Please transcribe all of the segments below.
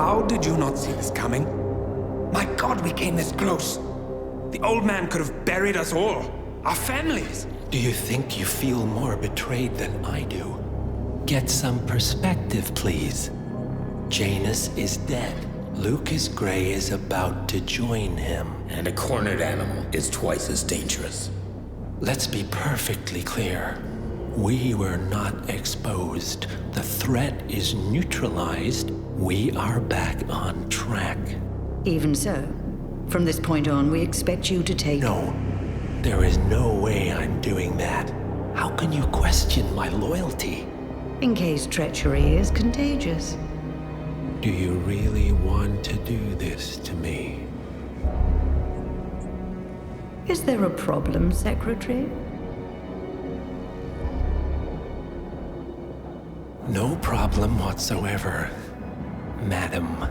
How did you not see this coming? My God, we came this close. The old man could have buried us all. Our families. Do you think you feel more betrayed than I do? Get some perspective, please. Janus is dead. Lucas Gray is about to join him. And a cornered animal is twice as dangerous. Let's be perfectly clear. We were not exposed. The threat is neutralized. We are back on track. Even so, from this point on, we expect you to take... No, there is no way I'm doing that. How can you question my loyalty? In case treachery is contagious. Do you really want to do this to me? Is there a problem, Secretary? No problem whatsoever, Madam.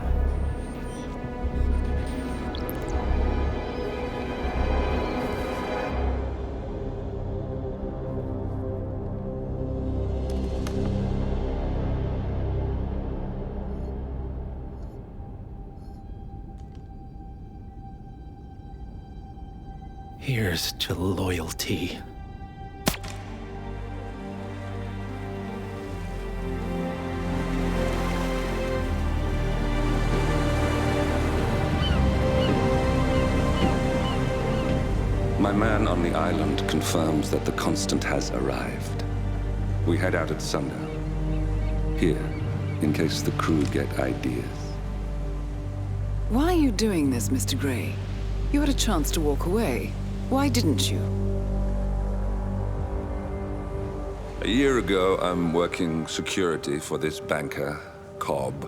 Here's to loyalty. My man on the island confirms that the Constant has arrived. We head out at sundown. Here, in case the crew get ideas. Why are you doing this, Mr. Gray? You had a chance to walk away. Why didn't you? A year ago, I'm working security for this banker, Cobb,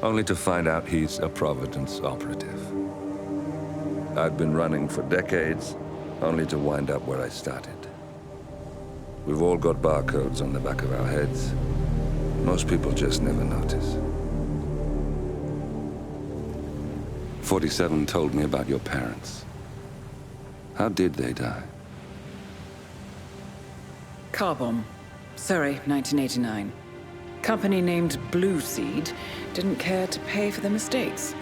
only to find out he's a Providence operative. I'd been running for decades, only to wind up where I started. We've all got barcodes on the back of our heads. Most people just never notice. 47 told me about your parents. How did they die? Car bomb. Surrey, 1989. Company named Blue Seed didn't care to pay for their mistakes.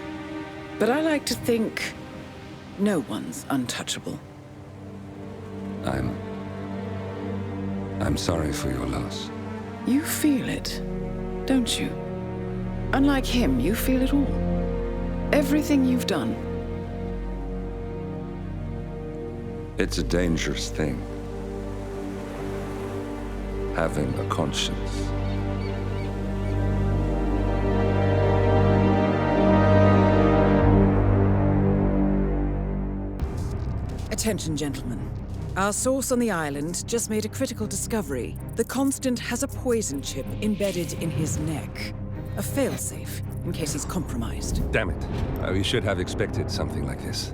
But I like to think no one's untouchable. I'm sorry for your loss. You feel it, don't you? Unlike him, you feel it all. Everything you've done. It's a dangerous thing. Having a conscience. Attention, gentlemen. Our source on the island just made a critical discovery. The Constant has a poison chip embedded in his neck. A failsafe, in case he's compromised. Damn it. We should have expected something like this.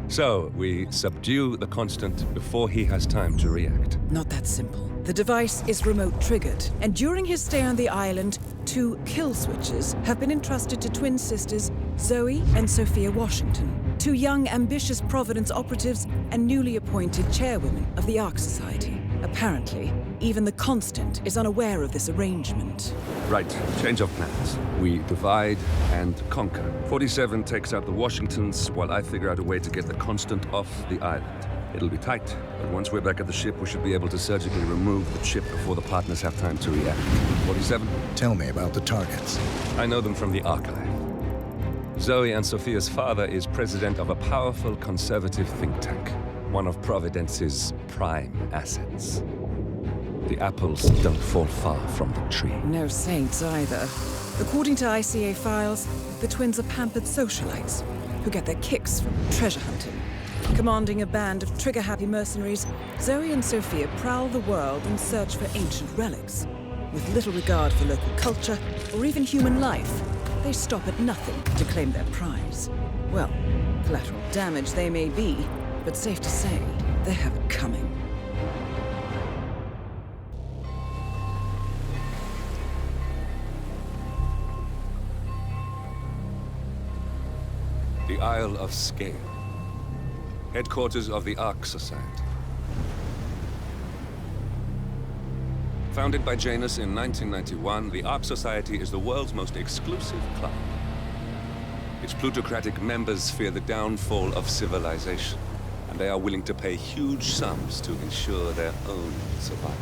So, we subdue the Constant before he has time to react. Not that simple. The device is remote-triggered, and during his stay on the island, 2 kill switches have been entrusted to twin sisters Zoe and Sophia Washington, 2 young, ambitious Providence operatives and newly appointed chairwomen of the Ark Society. Apparently, even the Constant is unaware of this arrangement. Right, change of plans. We divide and conquer. 47 takes out the Washingtons, while I figure out a way to get the Constant off the island. It'll be tight, but once we're back at the ship, we should be able to surgically remove the chip before the partners have time to react. 47? Tell me about the targets. I know them from the archive. Zoe and Sophia's father is president of a powerful conservative think tank, one of Providence's prime assets. The apples don't fall far from the tree. No saints either. According to ICA files, the twins are pampered socialites who get their kicks from treasure hunting. Commanding a band of trigger-happy mercenaries, Zoe and Sophia prowl the world in search for ancient relics. With little regard for local culture or even human life, they stop at nothing to claim their prize. Well, collateral damage they may be, but safe to say, they have it coming. The Isle of Scale. Headquarters of the Ark Society. Founded by Janus in 1991, the Ark Society is the world's most exclusive club. Its plutocratic members fear the downfall of civilization, and they are willing to pay huge sums to ensure their own survival.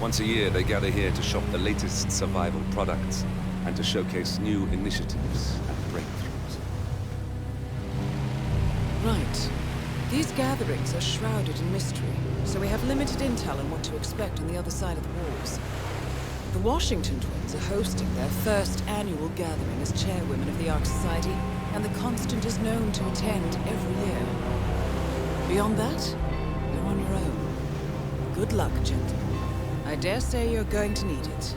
Once a year, they gather here to shop the latest survival products and to showcase new initiatives and breakthroughs. Right. These gatherings are shrouded in mystery, so we have limited intel on what to expect on the other side of the walls. The Washington twins are hosting their first annual gathering as chairwomen of the Ark Society, and the Constant is known to attend every year. Beyond that, you're on your own. Good luck, gentlemen. I dare say you're going to need it.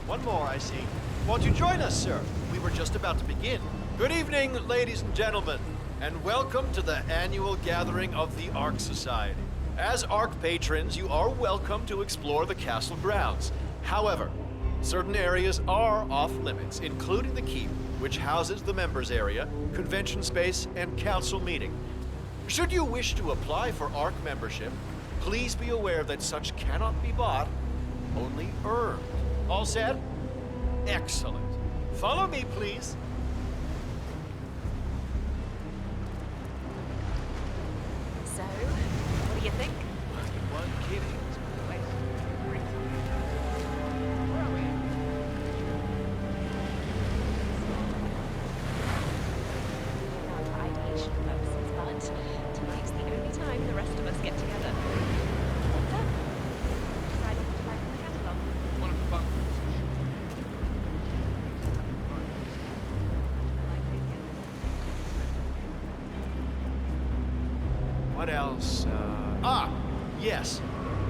One more, I see. Won't you join us, sir? We were just about to begin. Good evening, ladies and gentlemen, and welcome to the annual gathering of the Ark Society. As Ark patrons, you are welcome to explore the castle grounds. However, certain areas are off limits, including the keep, which houses the members area, convention space, and council meeting. Should you wish to apply for Ark membership, please be aware that such cannot be bought, only earned. All set? Excellent. Follow me, please. So, what do you think? One kidding. Not for ideation purposes, but tonight's the only time the rest of us get together. What's up? Decided to buy from the catalog. One of the bunkers. What else? Yes.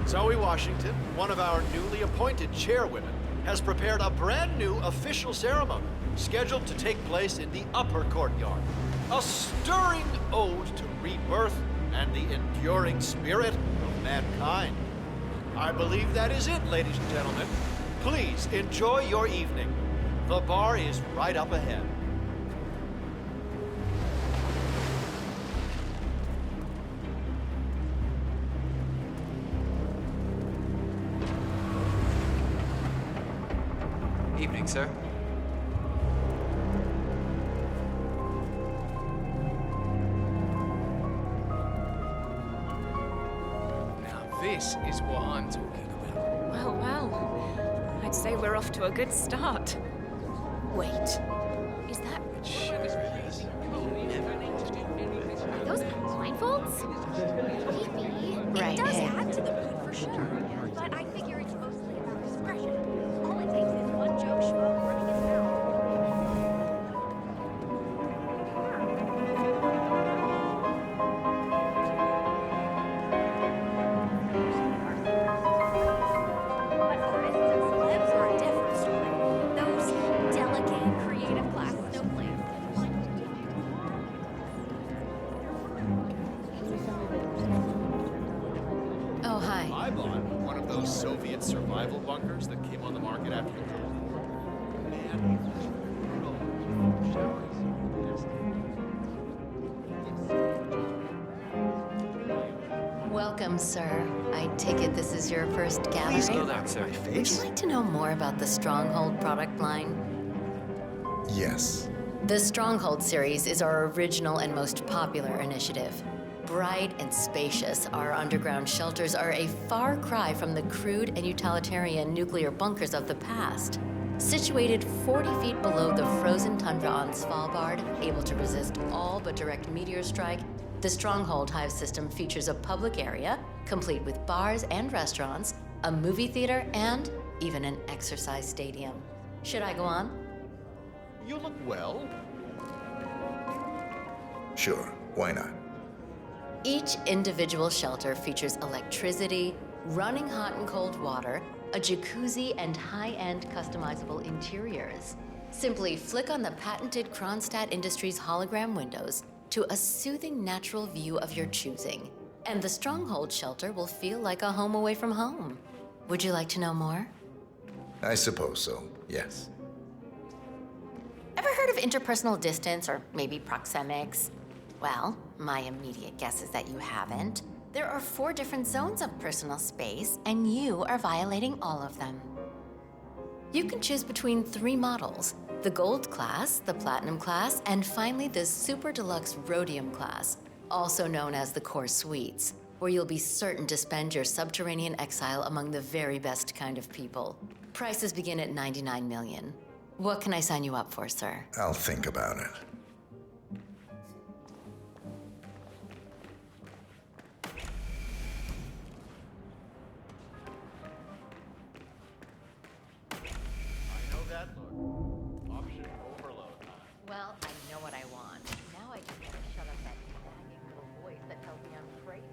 Zoe Washington, one of our newly appointed chairwomen, has prepared a brand new official ceremony scheduled to take place in the upper courtyard. A stirring ode to rebirth and the enduring spirit of mankind. I believe that is it, ladies and gentlemen. Please enjoy your evening. The bar is right up ahead. Evening, sir. Now this is what I'm talking about. Well, well. I'd say we're off to a good start. Wait. Is that... Are those blindfolds? Maybe. Right, It does hey. add to the mood for sure. But I figure it's mostly about discretion. All it takes is one joke schmo running his mouth. But artists and celebs are a different story. Those delicate, creative class snowflakes. Oh, hi. I bought one of those Soviet survival bunkers that came on the market after the Cold War. Man, Welcome, sir. I take it this is your first gathering? Slow down, sir. Would you like to know more about the Stronghold product line? Yes. The Stronghold series is our original and most popular initiative. Bright and spacious, our underground shelters are a far cry from the crude and utilitarian nuclear bunkers of the past. Situated 40 feet below the frozen tundra on Svalbard, able to resist all but direct meteor strike, the Stronghold Hive system features a public area, complete with bars and restaurants, a movie theater, and even an exercise stadium. Should I go on? you look well. Sure, why not? Each individual shelter features electricity, running hot and cold water, a jacuzzi, and high-end customizable interiors. Simply flick on the patented Kronstadt Industries hologram windows to a soothing natural view of your choosing. And the Stronghold shelter will feel like a home away from home. Would you like to know more? I suppose so, yes. interpersonal distance or maybe proxemics? Well, my immediate guess is that you haven't. There are 4 different zones of personal space, and you are violating all of them. You can choose between 3 models: the Gold class, the Platinum class, and finally the Super Deluxe Rhodium class, also known as the Core Suites, where you'll be certain to spend your subterranean exile among the very best kind of people. Prices begin at $99 million. What can I sign you up for, sir? I'll think about it. I know that look. Option overload. Well, I know what I want. Now I just want to shut up that nagging little voice that tells me I'm crazy.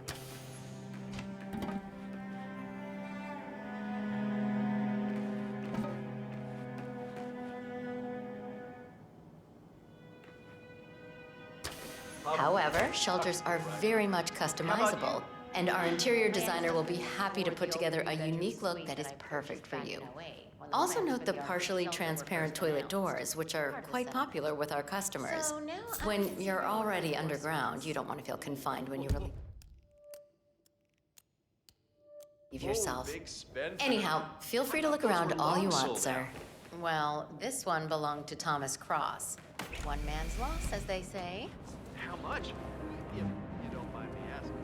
However, shelters are very much customizable, and our interior designer will be happy to put together a unique look that is perfect for you. Also note the partially transparent toilet doors, which are quite popular with our customers. When you're already underground, you don't want to feel confined when you relieve yourself. Anyhow, feel free to look around all you want, sir. Well, this one belonged to Thomas Cross. One man's loss, as they say. How much? If you don't mind me asking.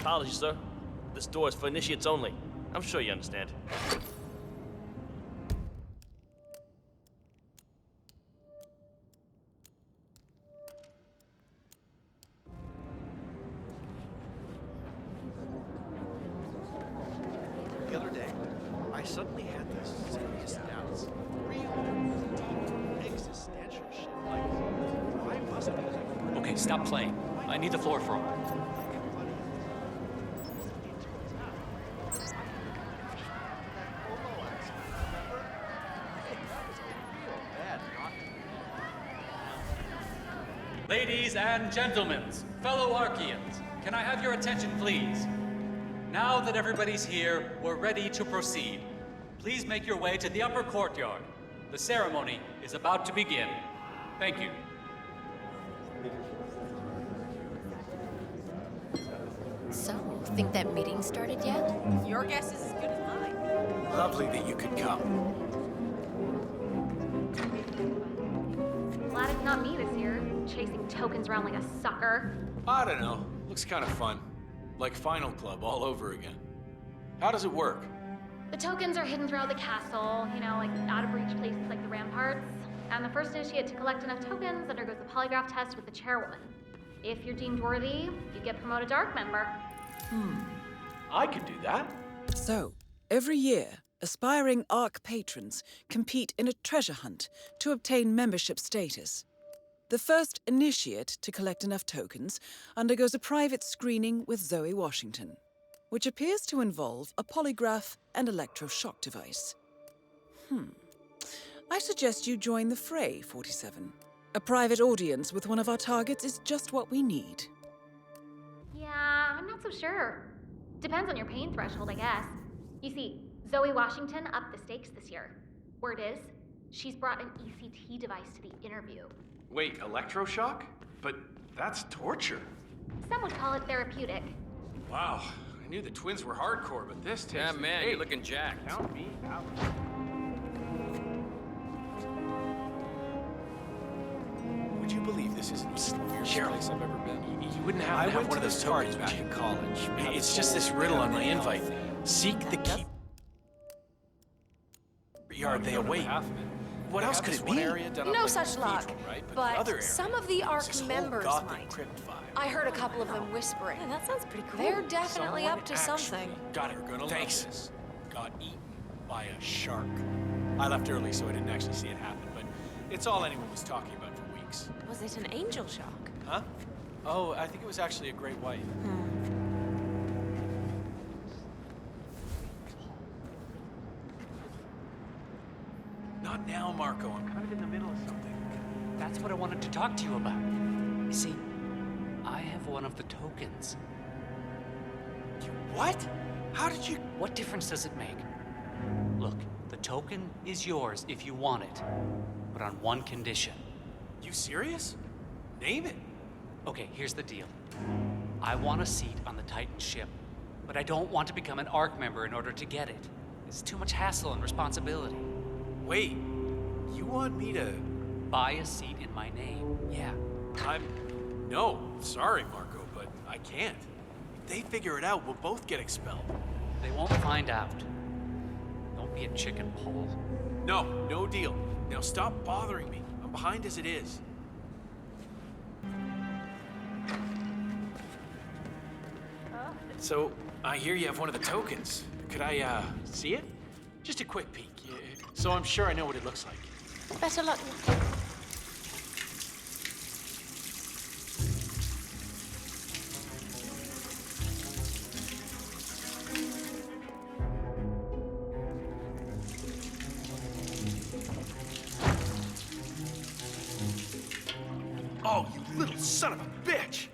Apologies, sir. This door is for initiates only. I'm sure you understand. The other day, I suddenly had this serious doubts. Real deep existential shit. Like, why must I? Okay, stop playing. I need the floor for him. Ladies and gentlemen, fellow Archeans, can I have your attention, please? Now that everybody's here, we're ready to proceed. Please make your way to the upper courtyard. The ceremony is about to begin. Thank you. So, think that meeting started yet? Your guess is as good as mine. Lovely that you could come. Glad it's not me this year, chasing tokens around like a sucker. I don't know. Looks kind of fun. Like Final Club all over again. How does it work? The tokens are hidden throughout the castle, you know, like out-of-reach places like the ramparts. And the first initiate to collect enough tokens undergoes the polygraph test with the chairwoman. If you're deemed worthy, you get promoted to Arc member. I could do that. So, every year, aspiring Arc patrons compete in a treasure hunt to obtain membership status. The first initiate to collect enough tokens undergoes a private screening with Zoe Washington, which appears to involve a polygraph and electroshock device. I suggest you join the fray, 47. A private audience with one of our targets is just what we need. Yeah, I'm not so sure. Depends on your pain threshold, I guess. You see, Zoe Washington upped the stakes this year. Word is, she's brought an ECT device to the interview. Wait, electroshock? But that's torture. Some would call it therapeutic. Wow, I knew the twins were hardcore, but this takes... Yeah, man, you're looking jacked. Count me out. Would you believe this isn't the weirdest place I've ever been? You wouldn't happen to have one of those parties back in college. It's just this riddle on my invite. Seek the key. Are they awake? What else could it be? No such luck. But some of the Arc members might. I heard a couple of them whispering. Yeah, that sounds pretty cool. They're definitely up to something. Got it. Thanks. Got eaten by a shark. I left early, so I didn't actually see it happen, but it's all anyone was talking about for weeks. Was it an angel shark? Huh? Oh, I think it was actually a great white. Marco. I'm kind of in the middle of something. That's what I wanted to talk to you about. You see, I have one of the tokens. You what? How did you... What difference does it make? Look, the token is yours if you want it, but on one condition. You serious? Name it. Okay, here's the deal. I want a seat on the Titan ship, but I don't want to become an ARC member in order to get it. It's too much hassle and responsibility. Wait, you want me to... Buy a seat in my name, yeah. No, sorry, Marco, but I can't. If they figure it out, we'll both get expelled. They won't find out. Don't be a chicken, Paul. No, no deal. Now stop bothering me. I'm behind as it is. So, I hear you have one of the tokens. Could I, see it? Just a quick peek, so I'm sure I know what it looks like. Better luck. Oh, you little son of a bitch!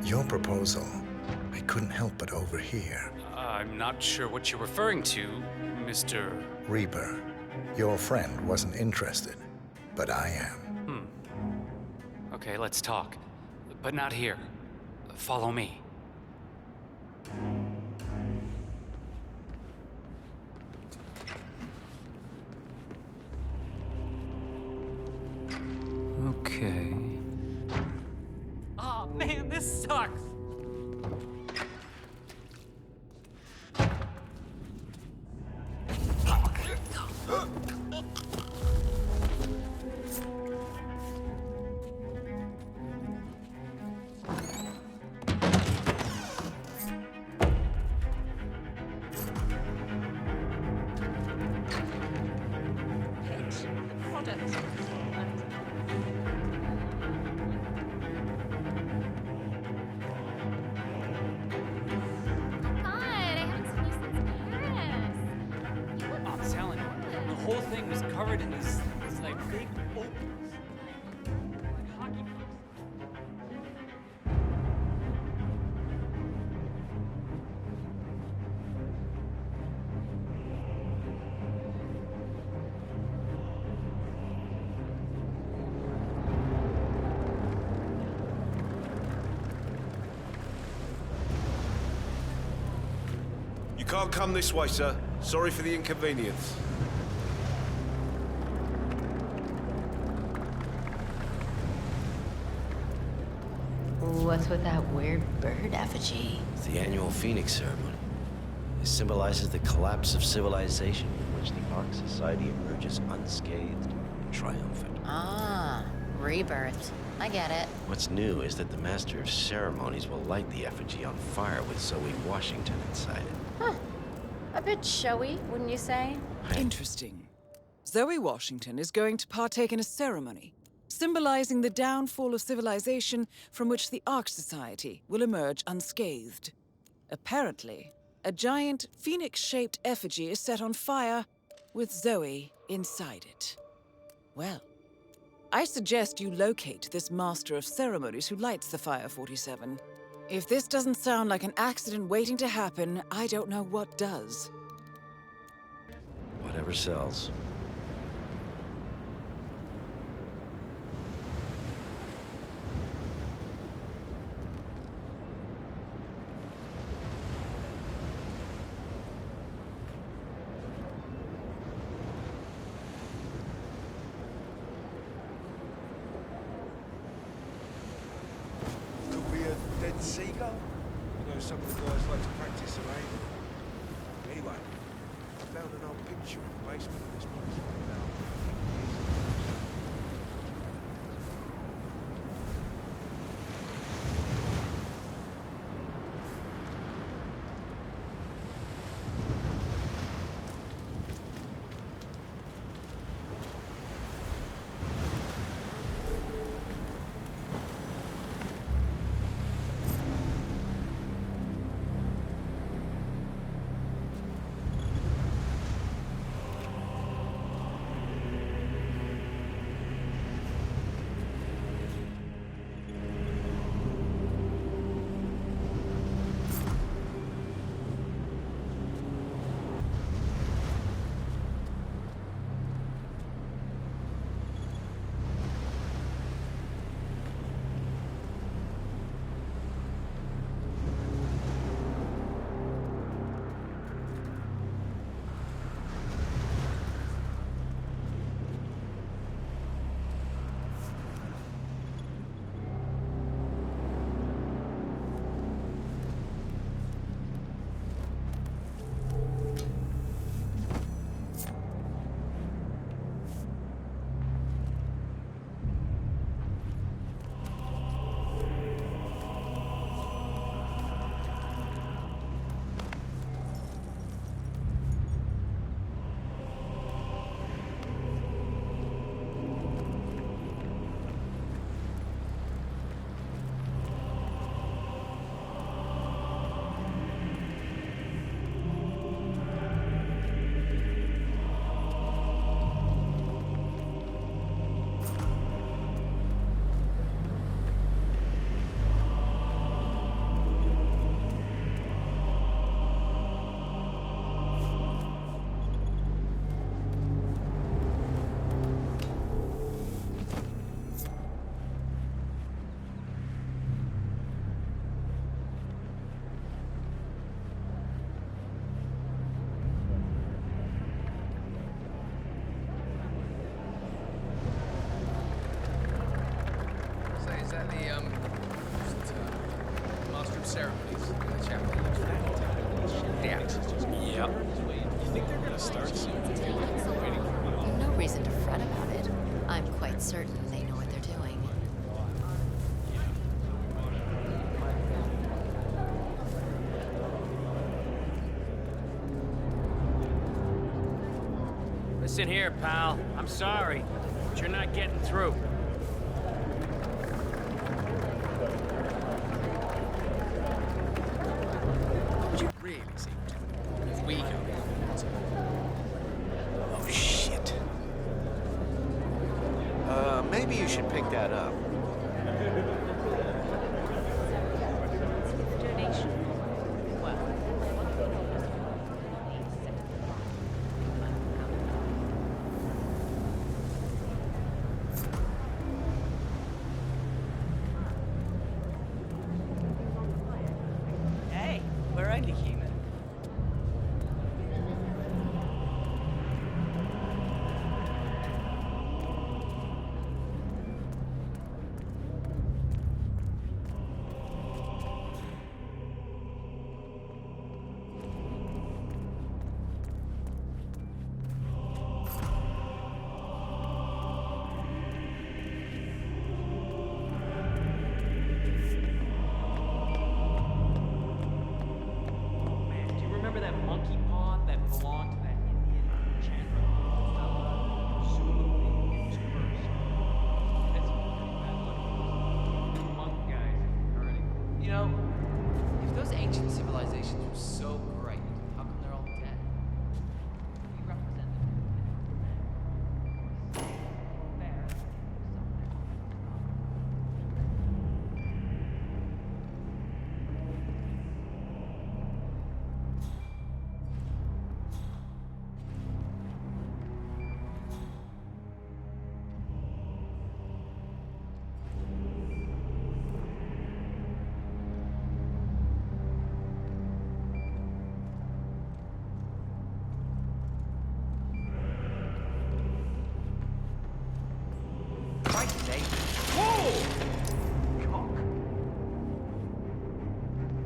Your proposal, I couldn't help but overhear. I'm not sure what you're referring to, Mr. Reaper, your friend wasn't interested, but I am. Okay, let's talk. But not here. Follow me. Okay. Oh man, this sucks! The whole thing was covered in these like big opals. Like hockey pucks. You can't come this way, sir. Sorry for the inconvenience. What's with that weird bird effigy? It's the annual Phoenix ceremony. It symbolizes the collapse of civilization in which the Ark Society emerges unscathed and triumphant. Ah, rebirth. I get it. What's new is that the Master of Ceremonies will light the effigy on fire with Zoe Washington inside it. Huh. A bit showy, wouldn't you say? Interesting. Zoe Washington is going to partake in a ceremony symbolizing the downfall of civilization from which the Ark Society will emerge unscathed. Apparently, a giant phoenix-shaped effigy is set on fire with Zoe inside it. Well, I suggest you locate this Master of Ceremonies who lights the Fire 47. If this doesn't sound like an accident waiting to happen, I don't know what does. Whatever sells. seagull? You know, some of the guys like to practice some aiming. Anyway, I found an old picture in the basement of this place. Ceremonies in the chapel. Yeah. Yep. You think they're gonna start soon? Waiting for me. No reason to fret about it. I'm quite certain they know what they're doing. Listen here, pal. I'm sorry, but you're not getting through. Really seem to. If we go. Oh, shit. Maybe you should pick that up. Hey, we're only human.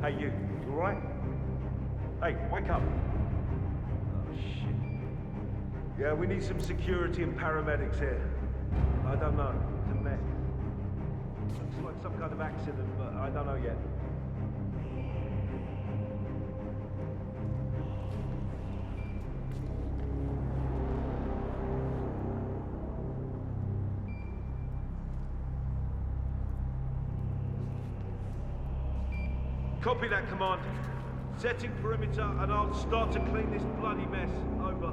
Hey, you alright? Hey, wake up. Oh, shit. Yeah, we need some security and paramedics here. I don't know. It's a mess. Looks like some kind of accident, but I don't know yet. Copy that, Command. Setting perimeter, and I'll start to clean this bloody mess. Over.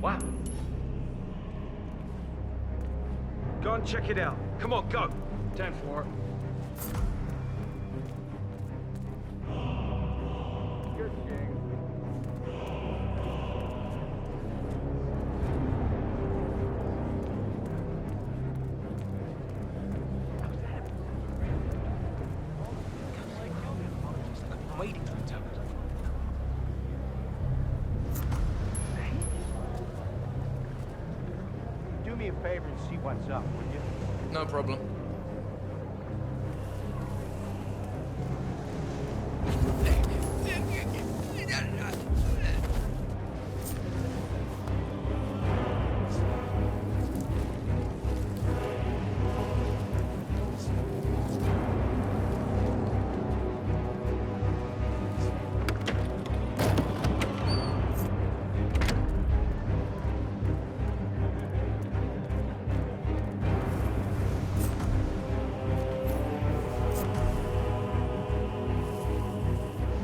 Wow. Go and check it out. Come on, go. 10-4. Good thing. I'm waiting for it. Do me a favor and see what's up, would you? No problem.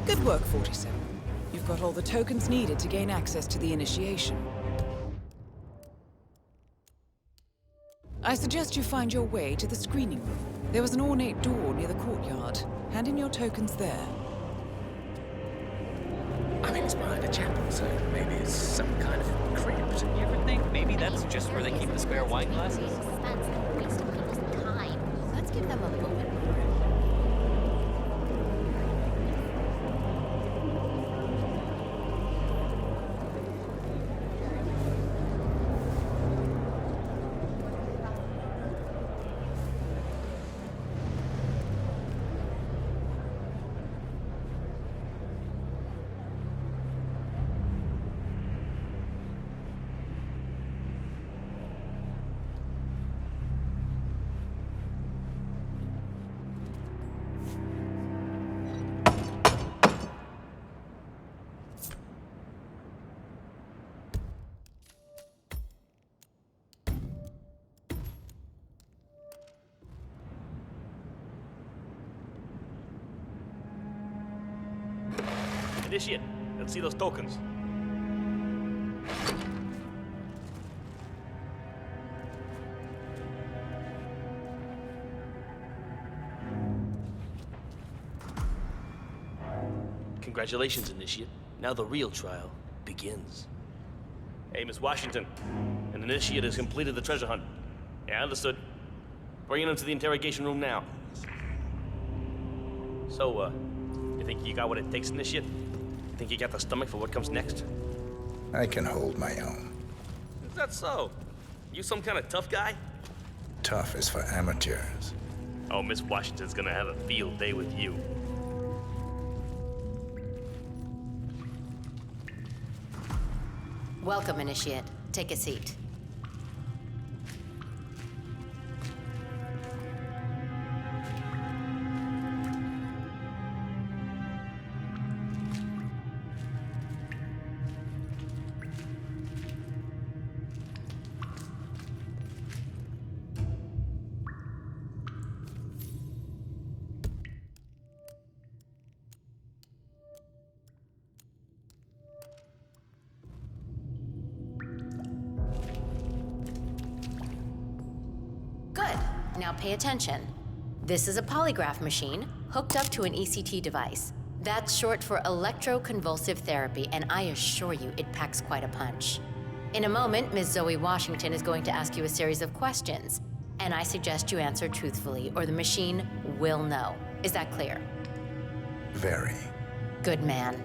Good work, 47. You've got all the tokens needed to gain access to the initiation. I suggest you find your way to the screening room. There was an ornate door near the courtyard. Hand in your tokens there. I mean, it's behind a chapel, so maybe it's some kind of crypt. You ever think maybe that's just where they keep the spare wine glasses? Suspense and wasting people's time. Let's give them a moment. Initiate. Let's see those tokens. Congratulations, Initiate. Now the real trial begins. Hey, Miss Washington. An Initiate has completed the treasure hunt. Yeah, understood. Bringing him to the interrogation room now. So, you think you got what it takes, Initiate? Think you got the stomach for what comes next? I can hold my own. Is that so? You some kind of tough guy? Tough is for amateurs. Oh, Miss Washington's gonna have a field day with you. Welcome, Initiate. Take a seat. Good. Now pay attention. This is a polygraph machine hooked up to an ECT device. That's short for electroconvulsive therapy, and I assure you it packs quite a punch. In a moment, Ms. Zoe Washington is going to ask you a series of questions, and I suggest you answer truthfully, or the machine will know. Is that clear? Very. Good man.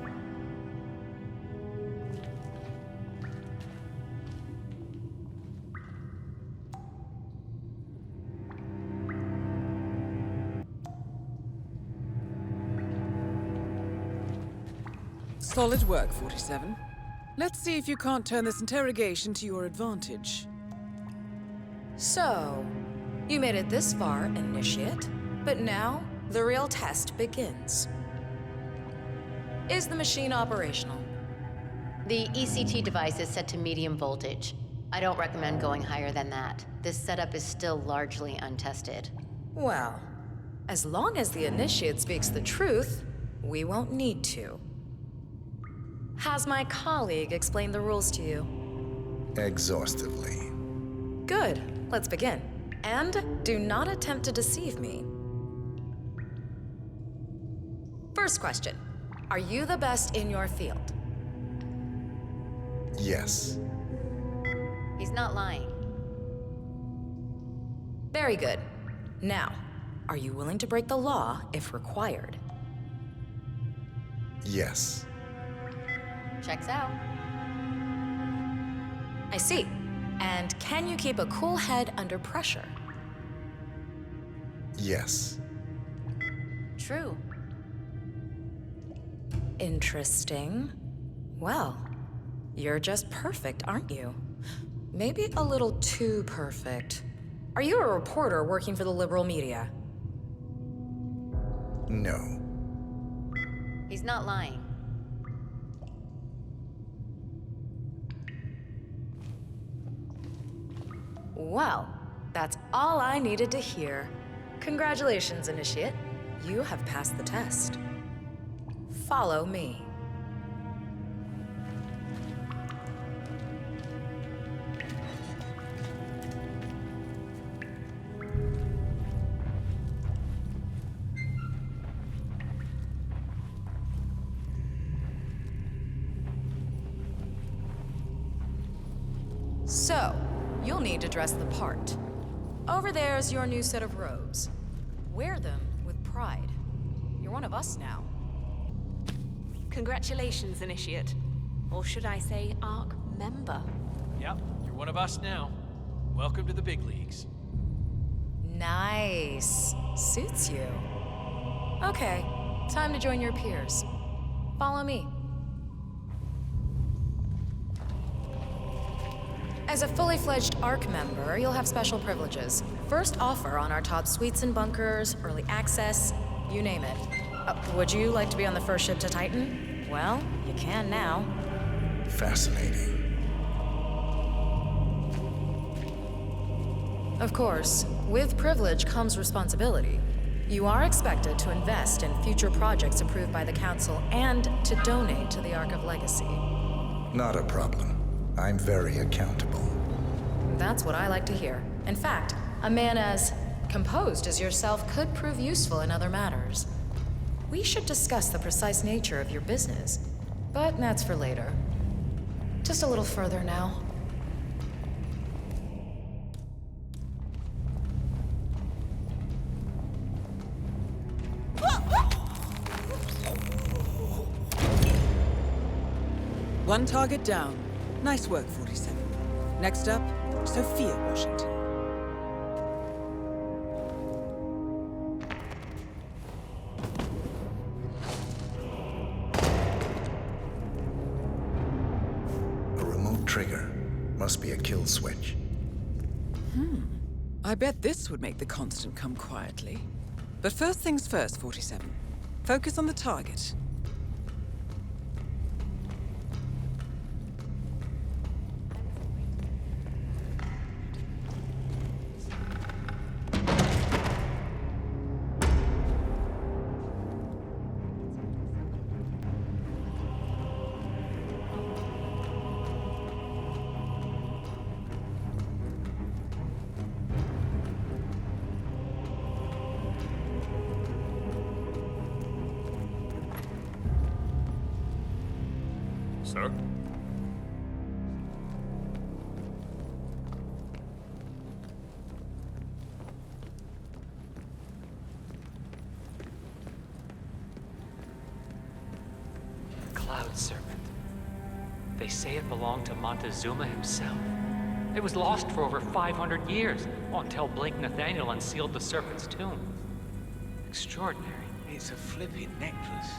Solid work, 47. Let's see if you can't turn this interrogation to your advantage. So, you made it this far, Initiate, but now the real test begins. Is the machine operational? The ECT device is set to medium voltage. I don't recommend going higher than that. This setup is still largely untested. Well, as long as the Initiate speaks the truth, we won't need to. Has my colleague explained the rules to you? Exhaustively. Good. Let's begin. And do not attempt to deceive me. First question. Are you the best in your field? Yes. He's not lying. Very good. Now, are you willing to break the law if required? Yes. Checks out. I see. And can you keep a cool head under pressure? Yes. True. Interesting. Well, you're just perfect, aren't you? Maybe a little too perfect. Are you a reporter working for the liberal media? No. He's not lying. Well, that's all I needed to hear. Congratulations, Initiate. You have passed the test. Follow me. So, you'll need to dress the part. Over there's your new set of robes. Wear them with pride. You're one of us now. Congratulations, Initiate. Or should I say, ARC member. Yep, you're one of us now. Welcome to the big leagues. Nice. Suits you. Okay, time to join your peers. Follow me. As a fully fledged ARC member, you'll have special privileges. First offer on our top suites and bunkers, early access, you name it. Would you like to be on the first ship to Titan? Well, you can now. Fascinating. Of course, with privilege comes responsibility. You are expected to invest in future projects approved by the Council and to donate to the Ark of Legacy. Not a problem. I'm very accountable. That's what I like to hear. In fact, a man as composed as yourself could prove useful in other matters. We should discuss the precise nature of your business, but that's for later. Just a little further now. One target down. Nice work, 47. Next up, Sophia Washington. A remote trigger. Must be a kill switch. I bet this would make the Constant come quietly. But first things first, 47. Focus on the target. Sir? Cloud Serpent. They say it belonged to Montezuma himself. It was lost for over 500 years, until Blake Nathaniel unsealed the Serpent's tomb. Extraordinary. It's a flipping necklace.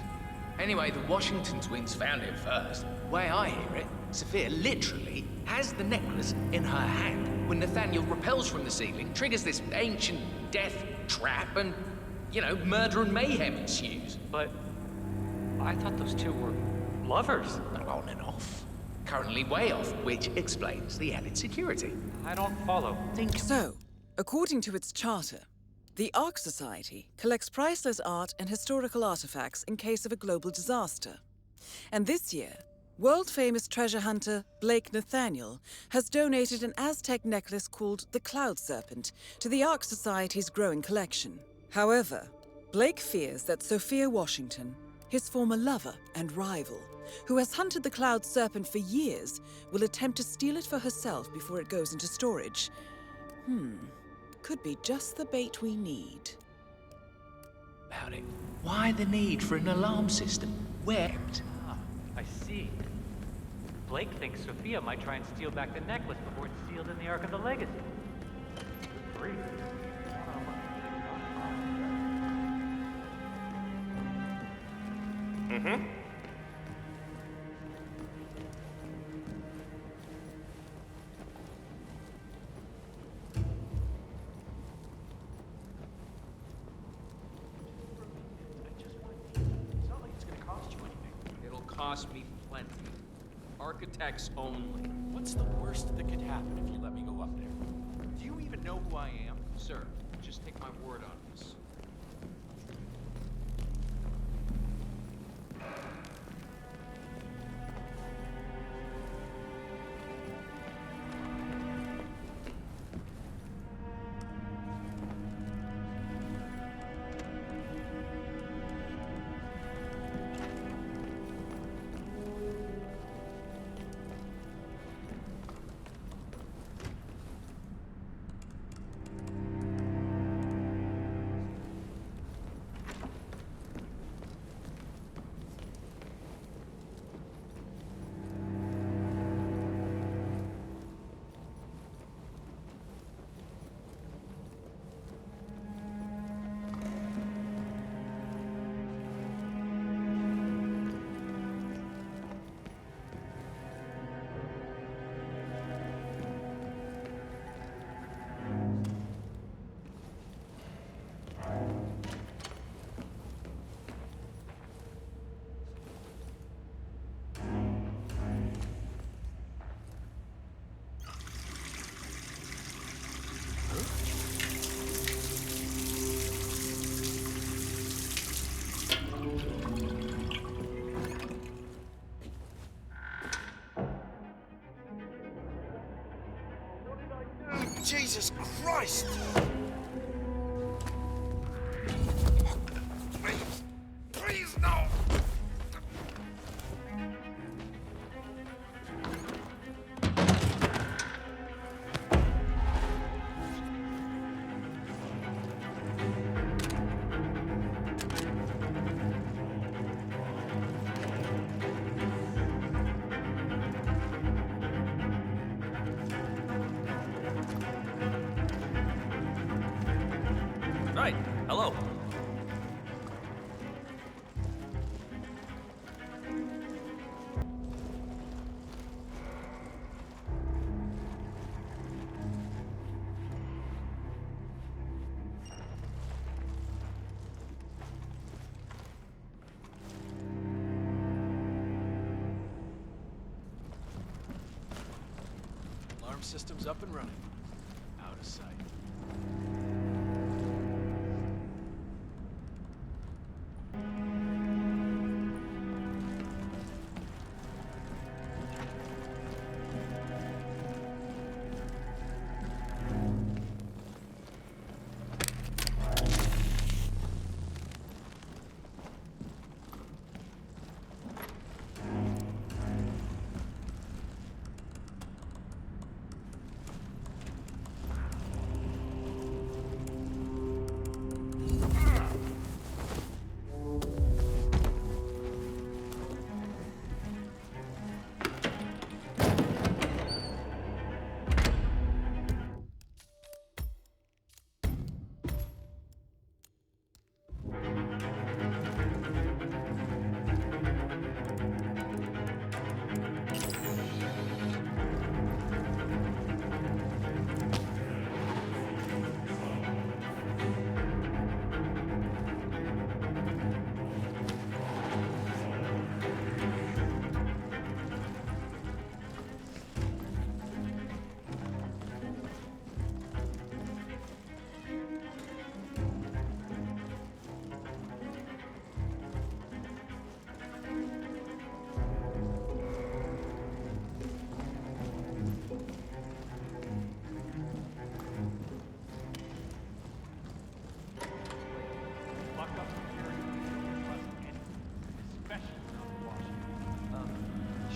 Anyway, the Washington twins found it first. Way I hear it, Sophia literally has the necklace in her hand when Nathaniel repels from the ceiling, triggers this ancient death trap, and, you know, murder and mayhem ensues. But I thought those two were lovers. On and off. Currently way off, which explains the added security. I don't follow. So, according to its charter, the Ark Society collects priceless art and historical artifacts in case of a global disaster. And this year, world-famous treasure hunter Blake Nathaniel has donated an Aztec necklace called the Cloud Serpent to the Ark Society's growing collection. However, Blake fears that Sophia Washington, his former lover and rival, who has hunted the Cloud Serpent for years, will attempt to steal it for herself before it goes into storage. Could be just the bait we need. About it. Why the need for an alarm system? Where? I see. Blake thinks Sophia might try and steal back the necklace before it's sealed in the Ark of the Legacy. Grief. Cost me plenty. Architects only. What's the worst that could happen if you let me go up there? Do you even know who I am? Sir, just take my word on this. Jesus Christ! Please! Please, no! system's up and running. Out of sight.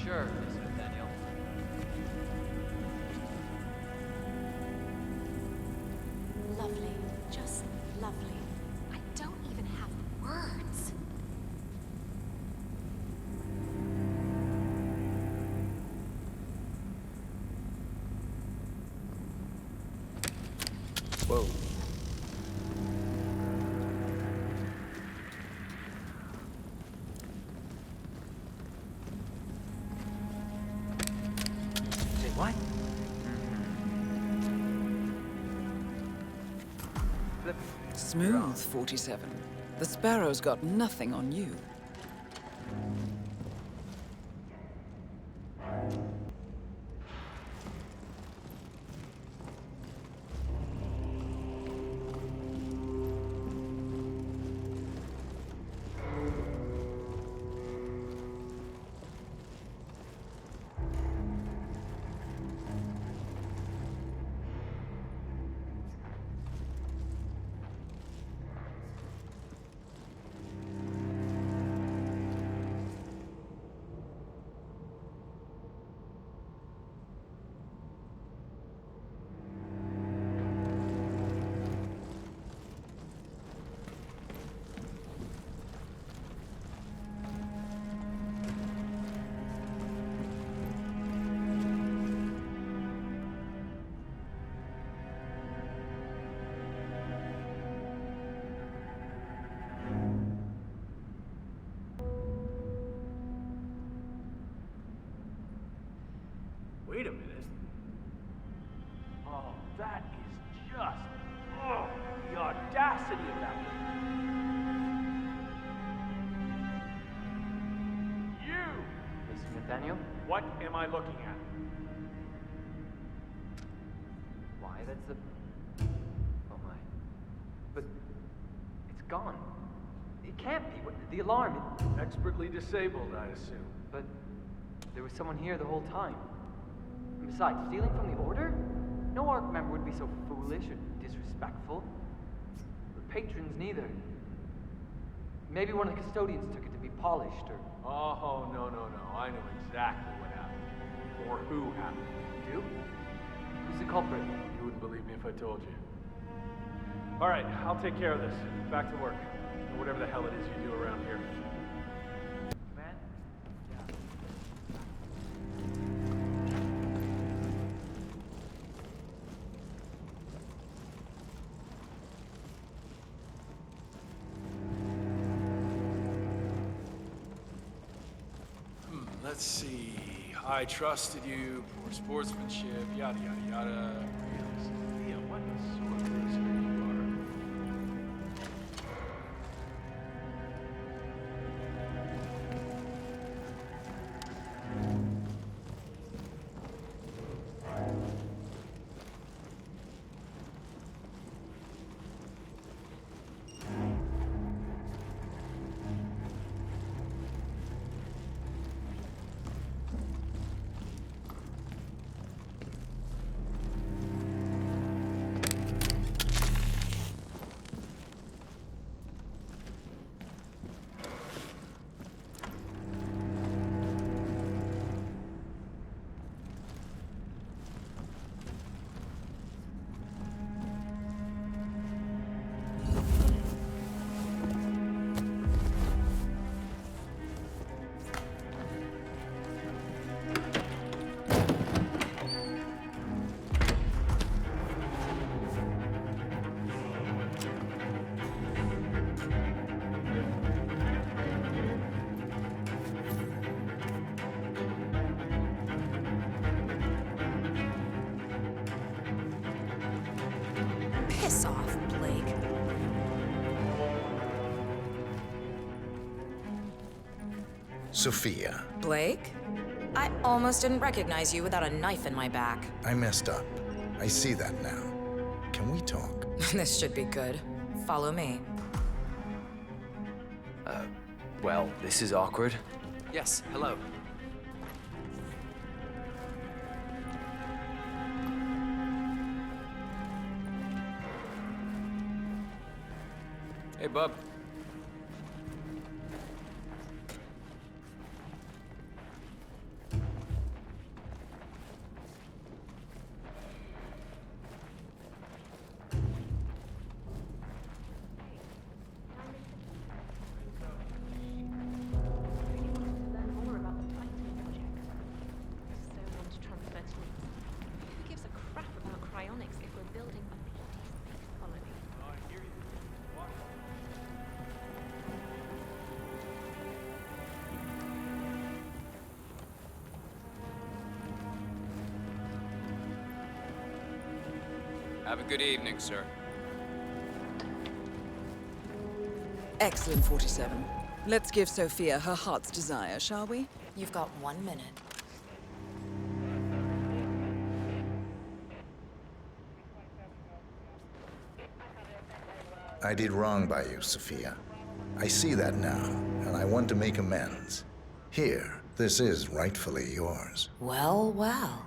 Sure, Miss Nathaniel. Lovely. Just lovely. I don't even have words. Whoa. What? Smooth, 47. The Sparrow's got nothing on you. Wait a minute. Oh, that is just... Oh, the audacity of that one. You! Mr. Nathaniel? What am I looking at? Why, that's a... Oh my. But it's gone. It can't be. The alarm, Expertly disabled, I assume. But there was someone here the whole time. And besides, stealing from the Order? No ARC member would be so foolish or disrespectful. The patrons neither. Maybe one of the custodians took it to be polished or... Oh, no. I know exactly what happened. Or who happened. You do? Who's the culprit? You wouldn't believe me if I told you. All right, I'll take care of this. Back to work. Or whatever the hell it is you do around here. Man? Let's see. I trusted you, poor sportsmanship, yada yada yada. Yeah, what a sort of loser you are. Piss off, Blake. Sophia, Blake? I almost didn't recognize you without a knife in my back. I messed up. I see that now. Can we talk? This should be good. Follow me. Well, this is awkward. Yes, hello. Hey, bub. Who gives a crap about cryonics if we're building a bloody space colony? Have a good evening, sir. Excellent, 47. Let's give Sophia her heart's desire, shall we? You've got 1 minute. I did wrong by you, Sophia. I see that now, and I want to make amends. Here, this is rightfully yours. Well, well.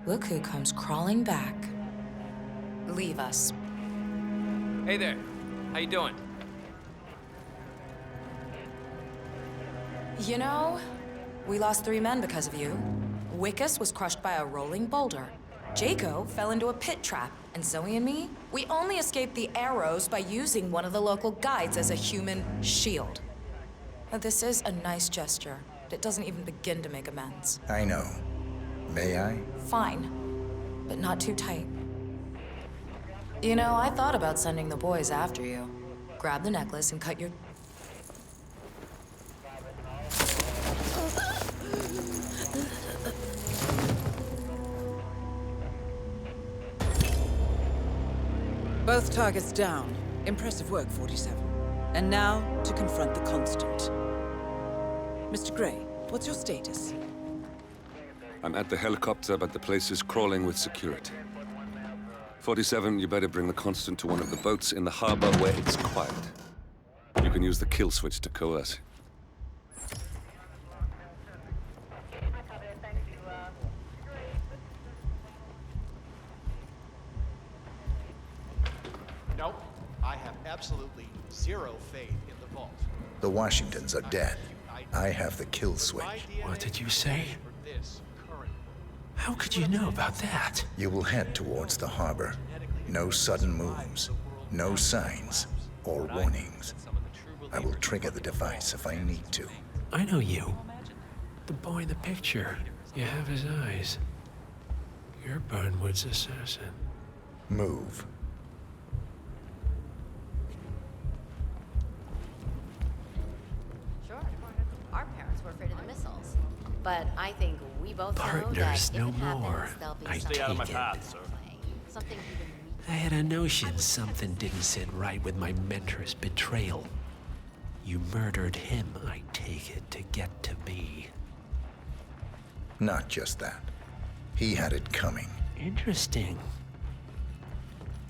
Look who comes crawling back. Leave us. Hey there. How you doing? You know, we lost 3 men because of you. Wickus was crushed by a rolling boulder. Jaco fell into a pit trap. And Zoe and me, we only escaped the arrows by using one of the local guides as a human shield. Now, this is a nice gesture, but it doesn't even begin to make amends. I know. May I? Fine, but not too tight. You know, I thought about sending the boys after you. Grab the necklace and cut your... Both targets down. Impressive work, 47. And now, to confront the Constant. Mr. Gray, what's your status? I'm at the helicopter, but the place is crawling with security. 47, you better bring the Constant to one of the boats in the harbor where it's quiet. You can use the kill switch to coerce it. Nope. I have absolutely zero faith in the vault. The Washingtons are dead. I have the kill switch. What did you say? How could you know about that? You will head towards the harbor. No sudden moves, no signs or warnings. I will trigger the device if I need to. I know you. The boy in the picture. You have his eyes. You're Burnwood's assassin. Move. Sure. Our parents were afraid of the missiles. But I think we both know Partners that if no it happens, more. there'll be I something take out of my it. path, sir. Something even I had a notion something didn't sit right with my mentor's betrayal. You murdered him, I take it, to get to me. Not just that. He had it coming. Interesting.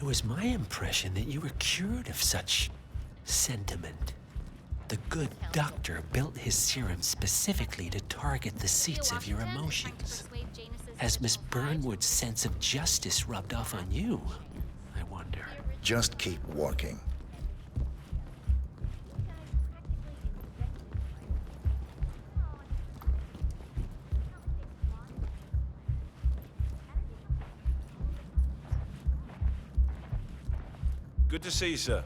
It was my impression that you were cured of such sentiment. The good doctor built his serum specifically to target the seats of your emotions. Has Miss Burnwood's sense of justice rubbed off on you? I wonder. Just keep walking. Good to see you, sir.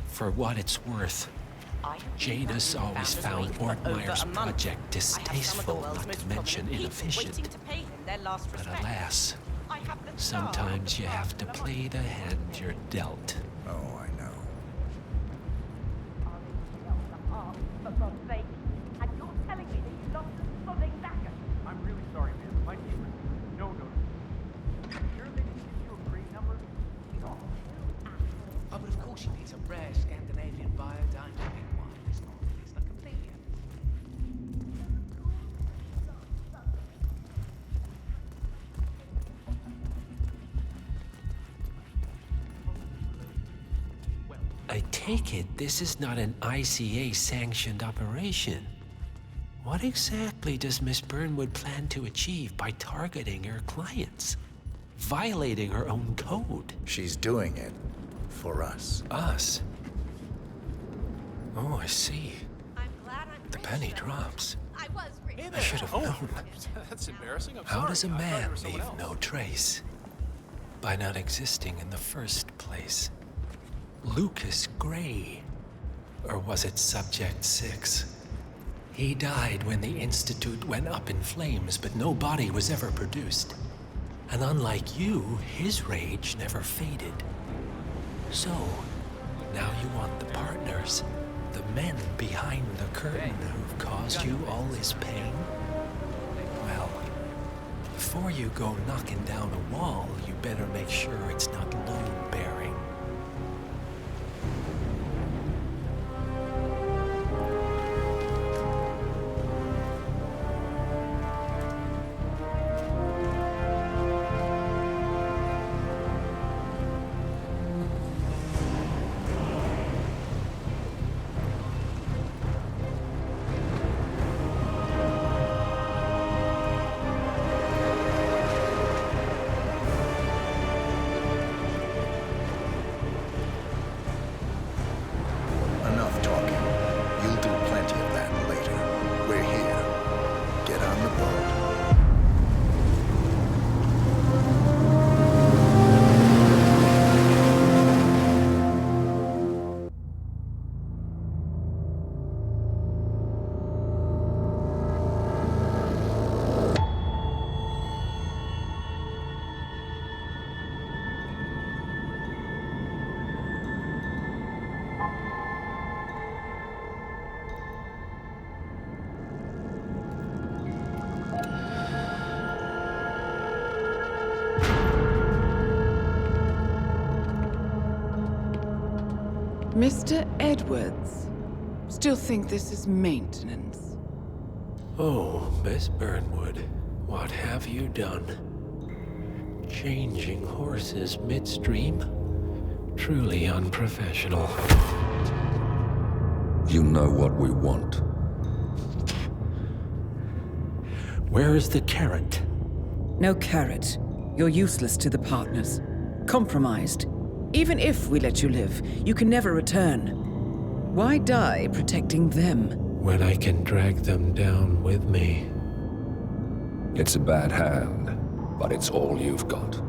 For what it's worth, Janus always found Ortmeyer's project distasteful, not to mention inefficient. But alas, sometimes you have to play the hand you're dealt. I take it this is not an ICA-sanctioned operation. What exactly does Miss Burnwood plan to achieve by targeting her clients? Violating her own code? She's doing it for us. Us? Oh, I see. The penny drops. I should have known. That's embarrassing. I'm How sorry. does a I thought you man were someone leave else. no trace? By not existing in the first place. Lucas Gray. Or was it Subject 6? He died when the Institute went up in flames, but no body was ever produced. And unlike you, his rage never faded. So, now you want the partners, the men behind the curtain who've caused you all this pain? Well, before you go knocking down a wall, you better make sure it's not load-bearing. Enough talking. You'll do plenty of that later. We're here. Get on the boat. Mr. Edwards, still think this is maintenance? Oh, Miss Burnwood, what have you done? Changing horses midstream? Truly unprofessional. You know what we want. Where is the carrot? No carrot. You're useless to the partners. Compromised. Even if we let you live, you can never return. Why die protecting them? When I can drag them down with me. It's a bad hand, but it's all you've got.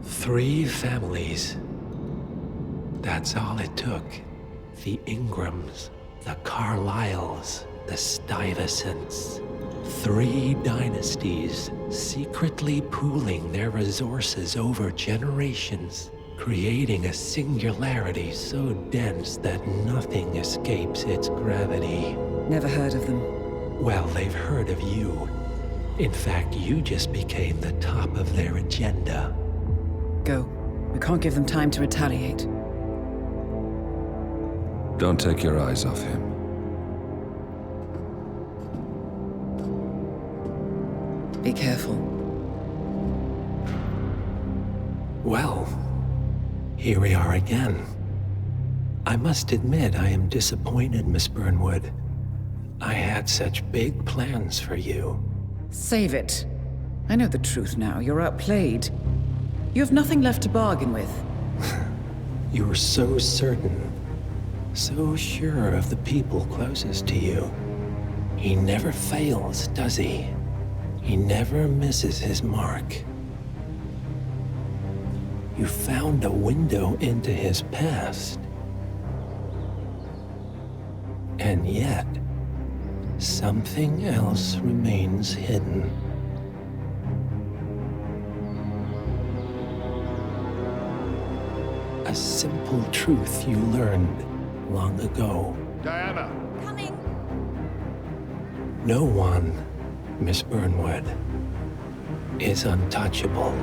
Three families. That's all it took. The Ingrams, the Carlyles, the Stuyvesants. 3 dynasties secretly pooling their resources over generations, creating a singularity so dense that nothing escapes its gravity. Never heard of them. Well, they've heard of you. In fact, you just became the top of their agenda. Go. We can't give them time to retaliate. Don't take your eyes off him. Be careful. Well, here we are again. I must admit I am disappointed, Miss Burnwood. I had such big plans for you. Save it. I know the truth now. You're outplayed. You have nothing left to bargain with. You were so certain, so sure of the people closest to you. He never fails, does he? He never misses his mark. You found a window into his past. And yet, something else remains hidden. A simple truth you learned long ago. Diana! Coming! No one, Miss Burnwood, is untouchable.